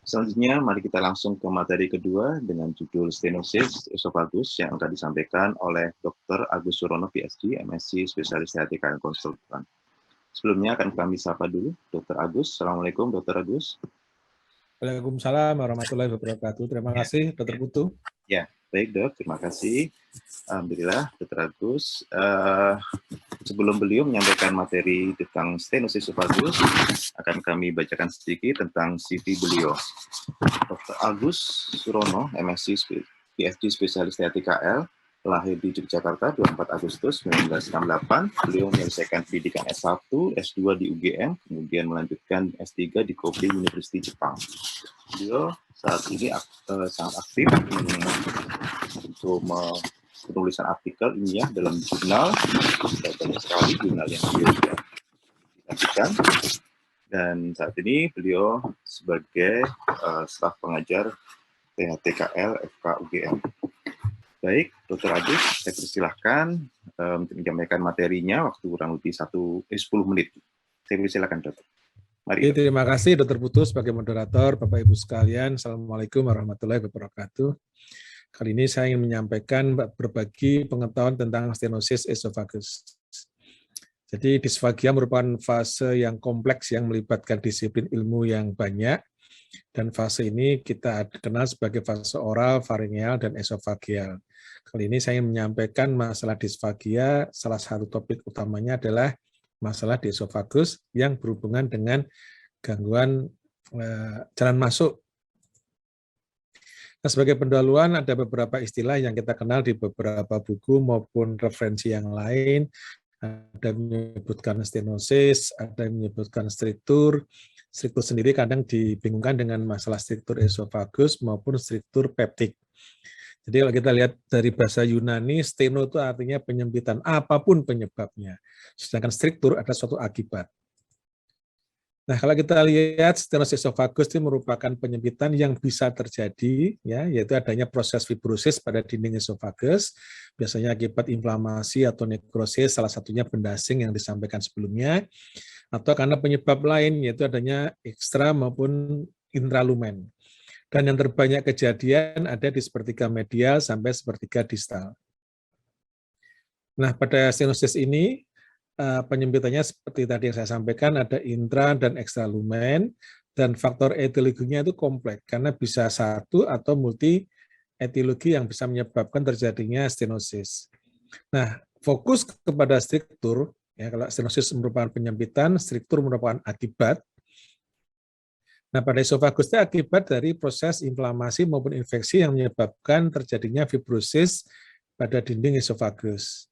Selanjutnya, mari kita langsung ke materi kedua dengan judul stenosis esophagus yang akan disampaikan oleh Dr. Agus Surono, PhD, MSc, Spesialis Estetika dan Konsultan. Sebelumnya akan kami sapa dulu Dr. Agus. Assalamualaikum, Dr. Agus. Waalaikumsalam warahmatullahi wabarakatuh. Terima kasih, Dr. Putu. Ya, baik dok, terima kasih. Alhamdulillah, Dr. Agus. Sebelum beliau menyampaikan materi tentang stenosis esophagus, akan kami bacakan sedikit tentang CV beliau. Dr. Agus Surono, MSc, PhD Spesialis THTKL, lahir di Yogyakarta 24 Agustus 1968. Beliau menyelesaikan pendidikan S1, S2 di UGM, kemudian melanjutkan S3 di Kobe University Jepang. Beliau saat ini sangat aktif untuk penulisan artikel ilmiah dalam jurnal, banyak sekali jurnal yang beliau sudah publikasikan. Dan saat ini beliau sebagai staf pengajar THTKL FK UGM. Baik, Dr. Agus, saya persilahkan untuk menyampaikan materinya, waktu kurang lebih 10 menit. Saya persilahkan, Dr. Mari. Terima kasih, Dr. Putu, sebagai moderator. Bapak Ibu sekalian, Assalamualaikum warahmatullahi wabarakatuh. Kali ini saya ingin menyampaikan berbagi pengetahuan tentang stenosis esophagus. Jadi disfagia merupakan fase yang kompleks yang melibatkan disiplin ilmu yang banyak, dan fase ini kita kenal sebagai fase oral, faringeal, dan esofageal. Kali ini saya ingin menyampaikan masalah disfagia, salah satu topik utamanya adalah masalah di esofagus yang berhubungan dengan gangguan jalan masuk. Nah, sebagai pendahuluan ada beberapa istilah yang kita kenal di beberapa buku maupun referensi yang lain. Ada yang menyebutkan stenosis, ada yang menyebutkan struktur. Struktur sendiri kadang dibingungkan dengan masalah struktur esofagus maupun struktur peptik. Jadi kalau kita lihat dari bahasa Yunani, steno itu artinya penyempitan, apapun penyebabnya. Sedangkan struktur ada suatu akibat. Nah, kalau kita lihat stenosis esophagus itu merupakan penyempitan yang bisa terjadi, ya, yaitu adanya proses fibrosis pada dinding esofagus, biasanya akibat inflamasi atau nekrosis, salah satunya bendasing yang disampaikan sebelumnya, atau karena penyebab lain, yaitu adanya ekstra maupun intralumen. Dan yang terbanyak kejadian ada di sepertiga medial sampai sepertiga distal. Nah, pada stenosis ini, penyempitannya seperti tadi yang saya sampaikan, ada intra dan ekstra lumen, dan faktor etiologinya itu kompleks, karena bisa satu atau multi etiologi yang bisa menyebabkan terjadinya stenosis. Nah, fokus kepada struktur, ya, kalau stenosis merupakan penyempitan, struktur merupakan akibat. Nah, pada esofagus itu akibat dari proses inflamasi maupun infeksi yang menyebabkan terjadinya fibrosis pada dinding esofagus.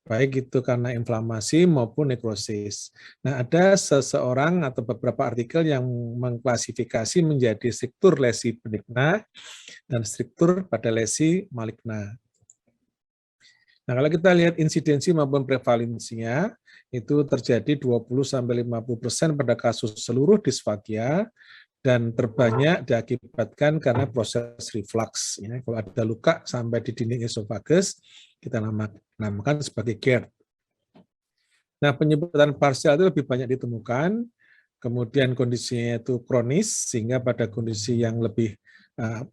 Baik itu karena inflamasi maupun nekrosis. Nah, ada seseorang atau beberapa artikel yang mengklasifikasi menjadi struktur lesi benigna dan struktur pada lesi maligna. Nah, kalau kita lihat insidensi maupun prevalensinya, itu terjadi 20-50% pada kasus seluruh disfagia, dan terbanyak diakibatkan karena proses reflux. Ya, kalau ada luka sampai di dinding esofagus, kita namakan sebagai GERD. Nah, penyempitan parsial itu lebih banyak ditemukan, kemudian kondisinya itu kronis, sehingga pada kondisi yang lebih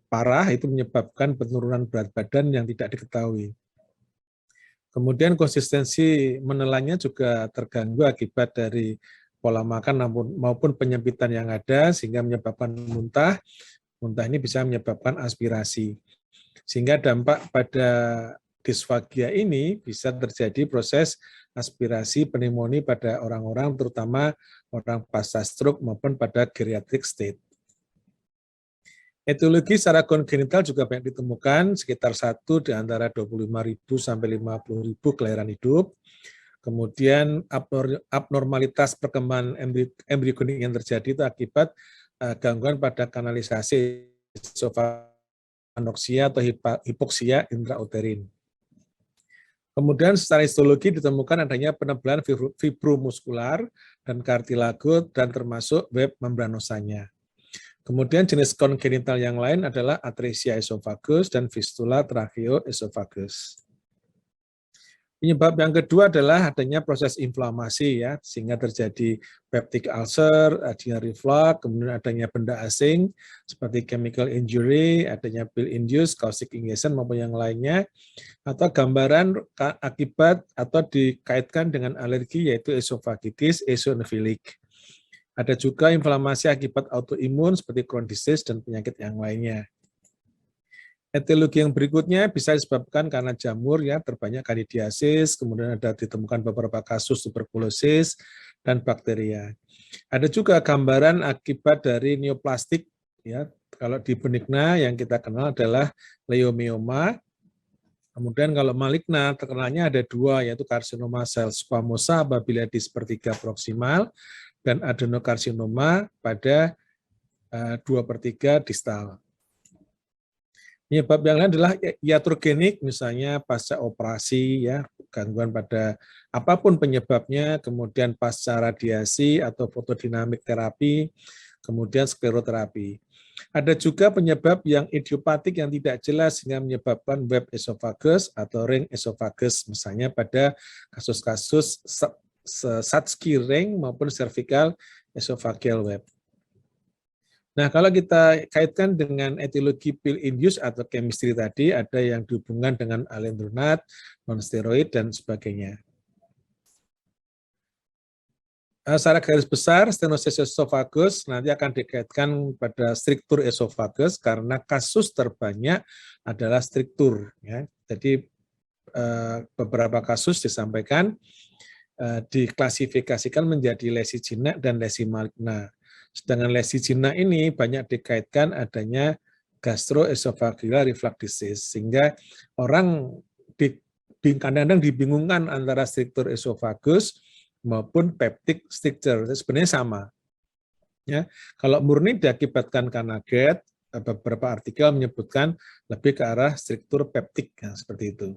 parah itu menyebabkan penurunan berat badan yang tidak diketahui. Kemudian konsistensi menelannya juga terganggu akibat dari pola makan maupun penyempitan yang ada, sehingga menyebabkan muntah. Muntah ini bisa menyebabkan aspirasi. Sehingga dampak pada disfagia ini bisa terjadi proses aspirasi pneumonia pada orang-orang, terutama orang pasca stroke maupun pada geriatric state. Etiologi secara kongenital juga banyak ditemukan, sekitar 1 di antara 25.000 sampai 50.000 kelahiran hidup. Kemudian abnormalitas perkembangan embriogenik yang terjadi itu akibat gangguan pada kanalisasi esofaganoksia atau hipoksia intrauterin. Kemudian secara histologi ditemukan adanya penebalan fibromuskular dan kartilago dan termasuk web membranosanya. Kemudian jenis kongenital yang lain adalah atresia esofagus dan fistula tracheoesophagus. Penyebab yang kedua adalah adanya proses inflamasi ya, sehingga terjadi peptic ulcer, adanya reflux, kemudian adanya benda asing seperti chemical injury, adanya pill-induced caustic ingestion maupun yang lainnya, atau gambaran akibat atau dikaitkan dengan alergi yaitu esofagitis, eosinofilik. Ada juga inflamasi akibat autoimun seperti Crohn's disease dan penyakit yang lainnya. Etiologi yang berikutnya bisa disebabkan karena jamur ya, terbanyak kandidiasis, kemudian ada ditemukan beberapa kasus tuberkulosis dan bakteria. Ada juga gambaran akibat dari neoplastik ya. Kalau di benigna yang kita kenal adalah leiomyoma. Kemudian kalau maligna terkenalnya ada dua, yaitu karsinoma sel squamosa apabila di sepertiga proksimal dan adenokarsinoma pada 2/3 distal. Penyebab yang lain adalah iatrogenik, misalnya pasca operasi, ya gangguan pada apapun penyebabnya, kemudian pasca radiasi atau fotodinamik terapi, kemudian skleroterapi. Ada juga penyebab yang idiopatik yang tidak jelas sehingga menyebabkan web esophagus atau ring esophagus, misalnya pada kasus-kasus Satsky ring maupun cervical esophageal web. Nah, kalau kita kaitkan dengan etiologi pill-induced atau chemistry tadi, ada yang dihubungkan dengan alendronat, non-steroid, dan sebagainya. Secara garis besar, stenosis esophagus nanti akan dikaitkan pada struktur esophagus karena kasus terbanyak adalah struktur. Ya. Jadi, beberapa kasus disampaikan diklasifikasikan menjadi lesi jinak dan lesi maligna. Sedangkan lesi jinak ini banyak dikaitkan adanya gastroesophageal reflux disease, sehingga orang kadang-kadang dibingungkan antara struktur esofagus maupun peptic structure. Sebenarnya sama. Ya, kalau murni diakibatkan karena GERD, beberapa artikel menyebutkan lebih ke arah struktur peptik, ya, seperti itu.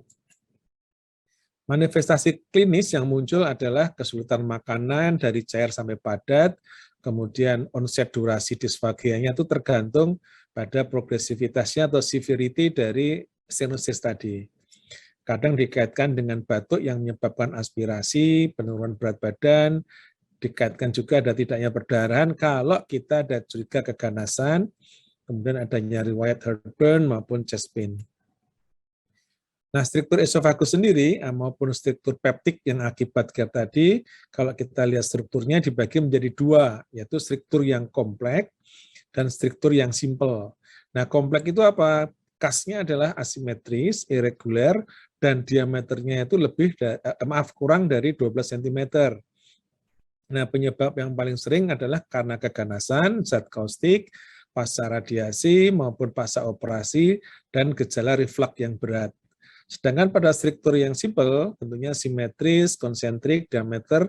Manifestasi klinis yang muncul adalah kesulitan makanan dari cair sampai padat, kemudian onset durasi disfagianya itu tergantung pada progresivitasnya atau severity dari stenosis tadi. Kadang dikaitkan dengan batuk yang menyebabkan aspirasi, penurunan berat badan, dikaitkan juga ada tidaknya perdarahan kalau kita ada curiga keganasan, kemudian adanya riwayat heartburn maupun chest pain. Nah, struktur esofagus sendiri maupun struktur peptik yang akibat GERD tadi, kalau kita lihat strukturnya dibagi menjadi dua, yaitu struktur yang kompleks dan struktur yang simpel. Nah, kompleks itu apa? Kasnya adalah asimetris, irregular, dan diameternya itu kurang dari 12 cm. Nah, penyebab yang paling sering adalah karena keganasan, zat kaustik, pasca radiasi maupun pasca operasi, dan gejala reflux yang berat. Sedangkan pada struktur yang simpel, tentunya simetris, konsentrik, diameter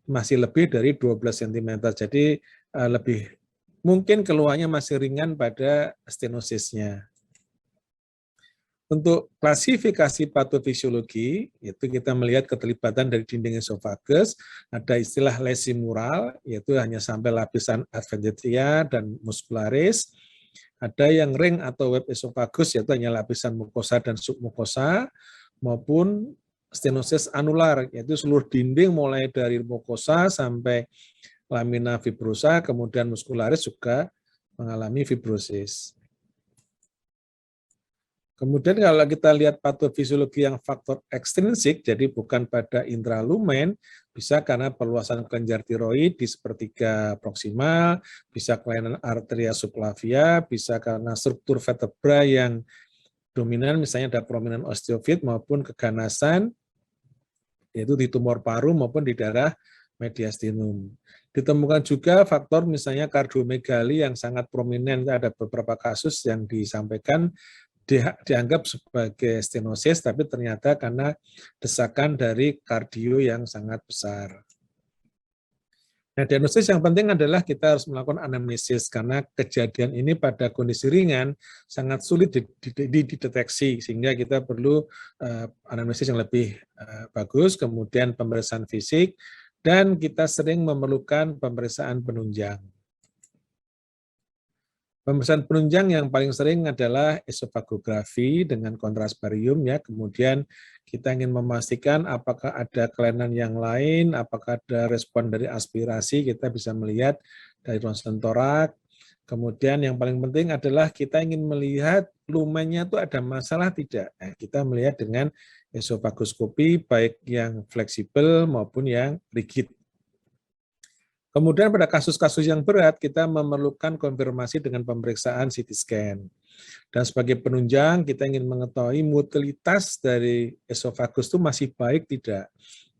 masih lebih dari 12 cm. Jadi lebih mungkin keluarnya masih ringan pada stenosisnya. Untuk klasifikasi patofisiologi, itu kita melihat keterlibatan dari dinding esofagus, ada istilah lesi mural, yaitu hanya sampai lapisan adventitia dan muscularis. Ada yang ring atau web esofagus, yaitu hanya lapisan mukosa dan submukosa, maupun stenosis anular, yaitu seluruh dinding mulai dari mukosa sampai lamina fibrosa, kemudian muskularis juga mengalami fibrosis. Kemudian kalau kita lihat patofisiologi yang faktor ekstrinsik, jadi bukan pada intralumen, bisa karena perluasan kelenjar tiroid di sepertiga proksimal, bisa kelainan arteria subclavia, bisa karena struktur vertebra yang dominan, misalnya ada prominent osteofit maupun keganasan, yaitu di tumor paru maupun di daerah mediastinum. Ditemukan juga faktor misalnya kardiomegali yang sangat prominent, ada beberapa kasus yang disampaikan dianggap sebagai stenosis, tapi ternyata karena desakan dari kardio yang sangat besar. Nah, diagnosis yang penting adalah kita harus melakukan anamnesis, karena kejadian ini pada kondisi ringan sangat sulit dideteksi, sehingga kita perlu anamnesis yang lebih bagus, kemudian pemeriksaan fisik, dan kita sering memerlukan pemeriksaan penunjang. Pemeriksaan penunjang yang paling sering adalah esofagografi dengan kontras barium ya. Kemudian kita ingin memastikan apakah ada kelainan yang lain, apakah ada respon dari aspirasi, kita bisa melihat dari ronsen torak. Kemudian yang paling penting adalah kita ingin melihat lumennya itu ada masalah tidak. Nah, kita melihat dengan esofagoskopi baik yang fleksibel maupun yang rigid. Kemudian pada kasus-kasus yang berat, kita memerlukan konfirmasi dengan pemeriksaan CT scan. Dan sebagai penunjang, kita ingin mengetahui motilitas dari esofagus itu masih baik tidak.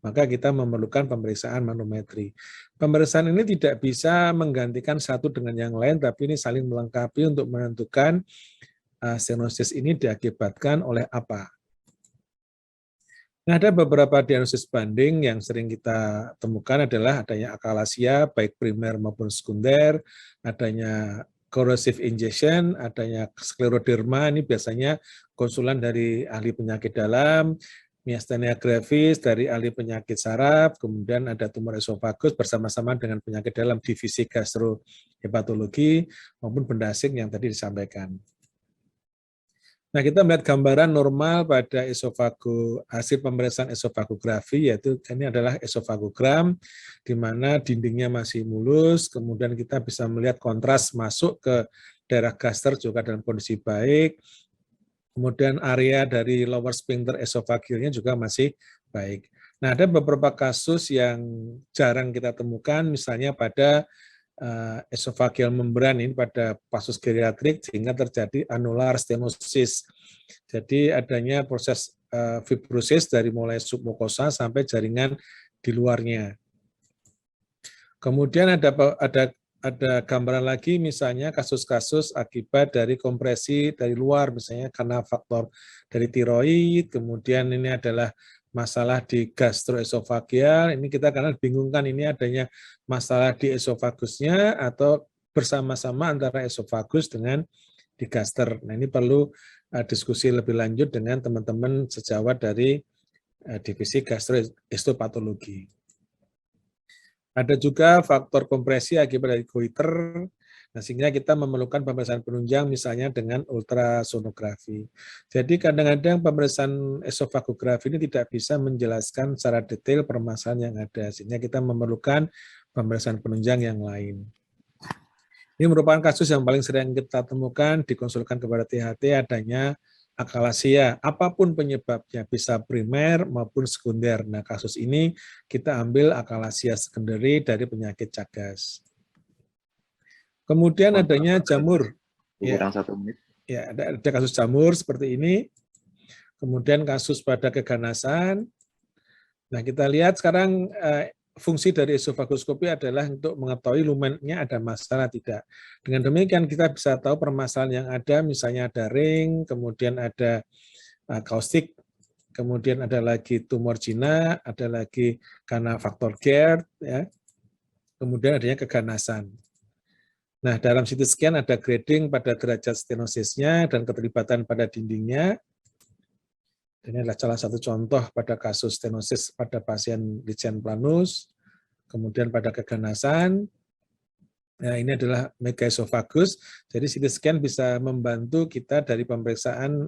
Maka kita memerlukan pemeriksaan manometri. Pemeriksaan ini tidak bisa menggantikan satu dengan yang lain, tapi ini saling melengkapi untuk menentukan stenosis ini diakibatkan oleh apa. Nah, ada beberapa diagnosis banding yang sering kita temukan adalah adanya akalasia, baik primer maupun sekunder, adanya corrosive injection, adanya skleroderma, ini biasanya konsulan dari ahli penyakit dalam, miastenia gravis dari ahli penyakit saraf, kemudian ada tumor esofagus bersama-sama dengan penyakit dalam divisi gastrohepatologi maupun benda asing yang tadi disampaikan. Nah, kita melihat gambaran normal pada hasil pemeriksaan esofagografi, yaitu ini adalah esofagogram, di mana dindingnya masih mulus, kemudian kita bisa melihat kontras masuk ke daerah gaster juga dalam kondisi baik, kemudian area dari lower sphincter esophagealnya juga masih baik. Nah, ada beberapa kasus yang jarang kita temukan, misalnya pada esophageal membran ini pada pasus geriatrik sehingga terjadi anular stenosis. Jadi adanya proses fibrosis dari mulai submukosa sampai jaringan di luarnya. Kemudian ada gambaran lagi misalnya kasus-kasus akibat dari kompresi dari luar, misalnya karena faktor dari tiroid, kemudian ini adalah masalah di gastroesofageal, ini kita karena bingungkan ini adanya masalah di esofagusnya atau bersama-sama antara esofagus dengan di gaster. Nah, ini perlu diskusi lebih lanjut dengan teman-teman sejawat dari divisi gastrohistopatologi. Ada juga faktor kompresi akibat dari goiter, nah, sehingga kita memerlukan pemeriksaan penunjang misalnya dengan ultrasonografi. Jadi kadang-kadang pemeriksaan esofagografi ini tidak bisa menjelaskan secara detail permasalahan yang ada, sehingga kita memerlukan pemeriksaan penunjang yang lain. Ini merupakan kasus yang paling sering kita temukan dikonsulkan kepada THT adanya akalasia, apapun penyebabnya, bisa primer maupun sekunder. Nah, kasus ini kita ambil akalasia secondary dari penyakit Chagas. Kemudian adanya jamur. Kurang 1 menit. Ya, ada kasus jamur seperti ini. Kemudian kasus pada keganasan. Nah, kita lihat sekarang fungsi dari esofagoskopi adalah untuk mengetahui lumennya ada masalah tidak. Dengan demikian kita bisa tahu permasalahan yang ada, misalnya ada ring, kemudian ada kaustik, kemudian ada lagi tumor jinak, ada lagi karena faktor GERD, ya. Kemudian adanya keganasan. Nah, dalam CT scan ada grading pada derajat stenosisnya dan keterlibatan pada dindingnya. Ini adalah salah satu contoh pada kasus stenosis pada pasien lichen planus, kemudian pada keganasan. Nah, ini adalah megaesofagus. Jadi CT scan bisa membantu kita dari pemeriksaan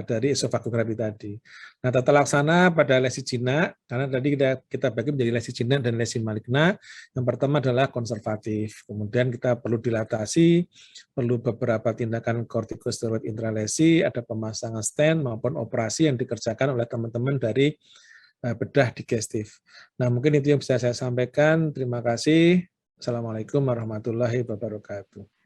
dari esofagografi tadi. Nah, tata laksana pada lesi jinak, karena tadi kita bagi menjadi lesi jinak dan lesi maligna. Yang pertama adalah konservatif. Kemudian kita perlu dilatasi, perlu beberapa tindakan kortikosteroid intralesi, ada pemasangan stent maupun operasi yang dikerjakan oleh teman-teman dari bedah digestif. Nah, mungkin itu yang bisa saya sampaikan. Terima kasih. Assalamualaikum warahmatullahi wabarakatuh.